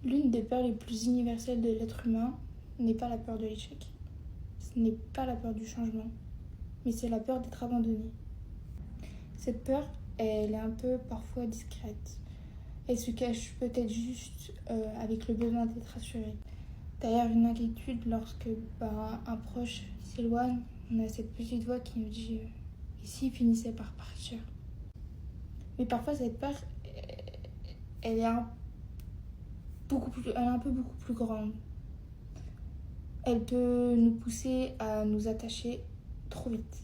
L'une des peurs les plus universelles de l'être humain n'est pas la peur de l'échec. Ce n'est pas la peur du changement, mais c'est la peur d'être abandonné. Cette peur, elle est un peu parfois discrète. Elle se cache peut-être juste avec le besoin d'être rassuré. Derrière une inquiétude, lorsque un proche s'éloigne, on a cette petite voix qui nous dit et s'il finissait par partir. Mais parfois cette peur, elle est un peu beaucoup plus grande. Elle peut nous pousser à nous attacher trop vite,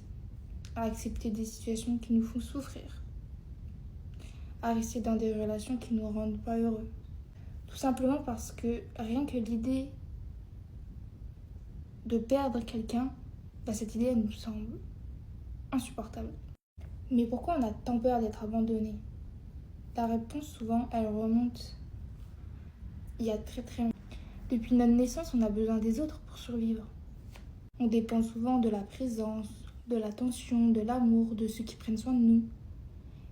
à accepter des situations qui nous font souffrir, à rester dans des relations qui ne nous rendent pas heureux. Tout simplement parce que rien que l'idée de perdre quelqu'un, cette idée elle nous semble insupportable. Mais pourquoi on a tant peur d'être abandonné? La réponse souvent elle remonte il y a très longtemps. Depuis notre naissance, on a besoin des autres pour survivre. On dépend souvent de la présence, de l'attention, de l'amour, de ceux qui prennent soin de nous.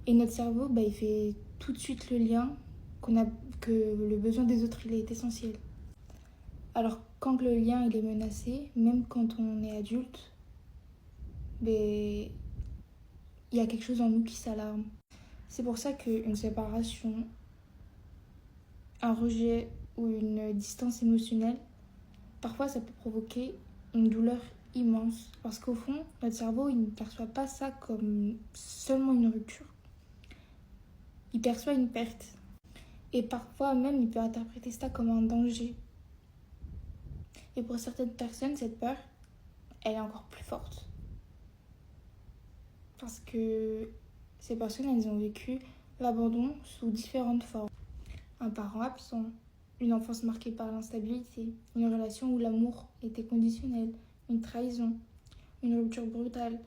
Et notre cerveau, il fait tout de suite le lien que le besoin des autres il est essentiel. Alors quand le lien il est menacé, même quand on est adulte, il y a quelque chose en nous qui s'alarme. C'est pour ça qu'une séparation, un rejet ou une distance émotionnelle, parfois ça peut provoquer une douleur immense. Parce qu'au fond, notre cerveau il ne perçoit pas ça comme seulement une rupture. Il perçoit une perte. Et parfois même, il peut interpréter ça comme un danger. Et pour certaines personnes, cette peur, elle est encore plus forte. Parce que ces personnes, elles ont vécu l'abandon sous différentes formes. Un parent absent, une enfance marquée par l'instabilité, une relation où l'amour était conditionnel, une trahison, une rupture brutale,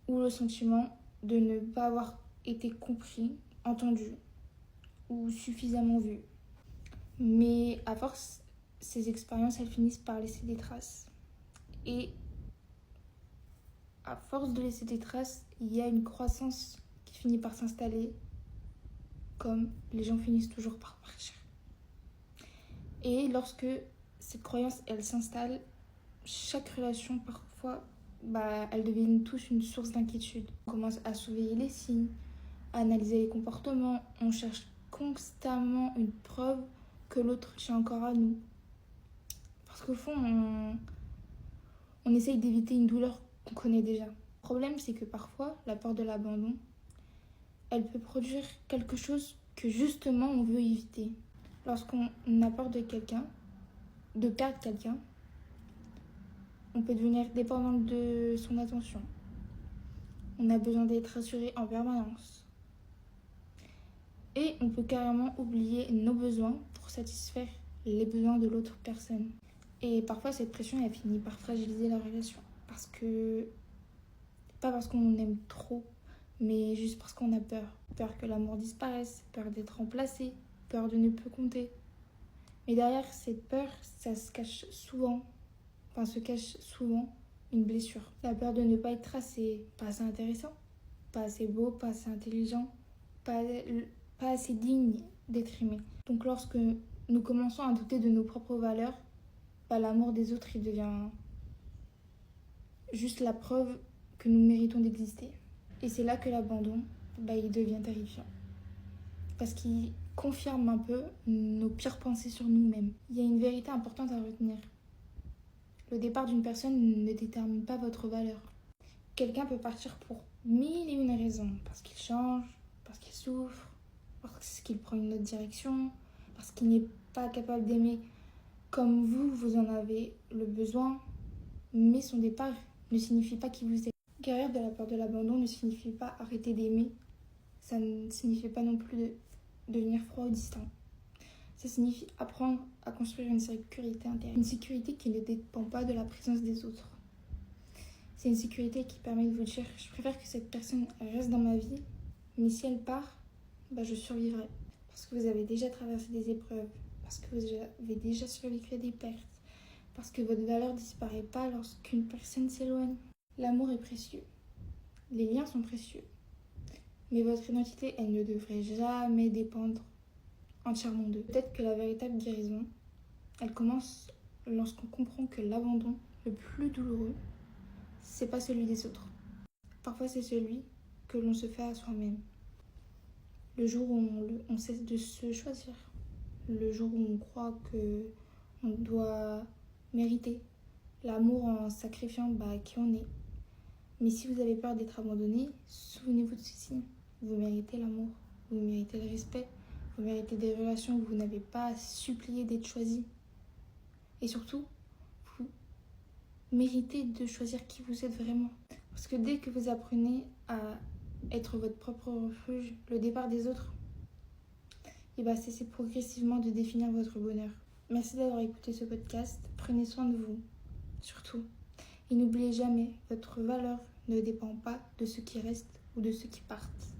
ou le sentiment de ne pas avoir été compris, entendu ou suffisamment vu. Mais à force, ces expériences, elles finissent par laisser des traces. Et à force de laisser des traces, il y a une croissance qui finit par s'installer, comme les gens finissent toujours par partir. Et lorsque cette croyance, elle s'installe, chaque relation, parfois, elle devient tous une source d'inquiétude. On commence à surveiller les signes, à analyser les comportements, on cherche constamment une preuve que l'autre tient encore à nous. Parce qu'au fond, on essaye d'éviter une douleur qu'on connaît déjà. Le problème, c'est que parfois, la peur de l'abandon, elle peut produire quelque chose que justement on veut éviter. Lorsqu'on a peur de perdre quelqu'un, on peut devenir dépendant de son attention. On a besoin d'être rassuré en permanence. Et on peut carrément oublier nos besoins pour satisfaire les besoins de l'autre personne. Et parfois, cette pression, elle finit par fragiliser la relation. Pas parce qu'on aime trop, mais juste parce qu'on a peur. Peur que l'amour disparaisse, peur d'être remplacé, peur de ne plus compter. Mais derrière cette peur, se cache souvent une blessure. La peur de ne pas être assez, pas assez intéressant, pas assez beau, pas assez intelligent, pas assez digne d'être aimé. Donc lorsque nous commençons à douter de nos propres valeurs, l'amour des autres il devient juste la preuve que nous méritons d'exister. Et c'est là que l'abandon, il devient terrifiant. Parce qu'il confirme un peu nos pires pensées sur nous-mêmes. Il y a une vérité importante à retenir. Le départ d'une personne ne détermine pas votre valeur. Quelqu'un peut partir pour 1001 raisons. Parce qu'il change, parce qu'il souffre, parce qu'il prend une autre direction, parce qu'il n'est pas capable d'aimer comme vous en avez le besoin. Mais son départ ne signifie pas qu'il vous aime. Guérir de la peur de l'abandon ne signifie pas arrêter d'aimer. Ça ne signifie pas non plus de devenir froid ou distant. Ça signifie apprendre à construire une sécurité intérieure. Une sécurité qui ne dépend pas de la présence des autres. C'est une sécurité qui permet de vous dire « Je préfère que cette personne reste dans ma vie, mais si elle part, je survivrai. » Parce que vous avez déjà traversé des épreuves, parce que vous avez déjà survécu à des pertes, parce que votre valeur ne disparaît pas lorsqu'une personne s'éloigne. L'amour est précieux. Les liens sont précieux. Mais votre identité, elle ne devrait jamais dépendre entièrement d'eux. Peut-être que la véritable guérison, elle commence lorsqu'on comprend que l'abandon le plus douloureux, c'est pas celui des autres. Parfois, c'est celui que l'on se fait à soi-même. Le jour où on cesse de se choisir. Le jour où on croit qu'on doit mériter l'amour en sacrifiant qui on est. Mais si vous avez peur d'être abandonné, souvenez-vous de ceci. Vous méritez l'amour, vous méritez le respect, vous méritez des relations où vous n'avez pas à supplier d'être choisi. Et surtout, vous méritez de choisir qui vous êtes vraiment. Parce que dès que vous apprenez à être votre propre refuge, le départ des autres, cessez progressivement de définir votre bonheur. Merci d'avoir écouté ce podcast. Prenez soin de vous, surtout. Et n'oubliez jamais, votre valeur ne dépend pas de ceux qui restent ou de ceux qui partent.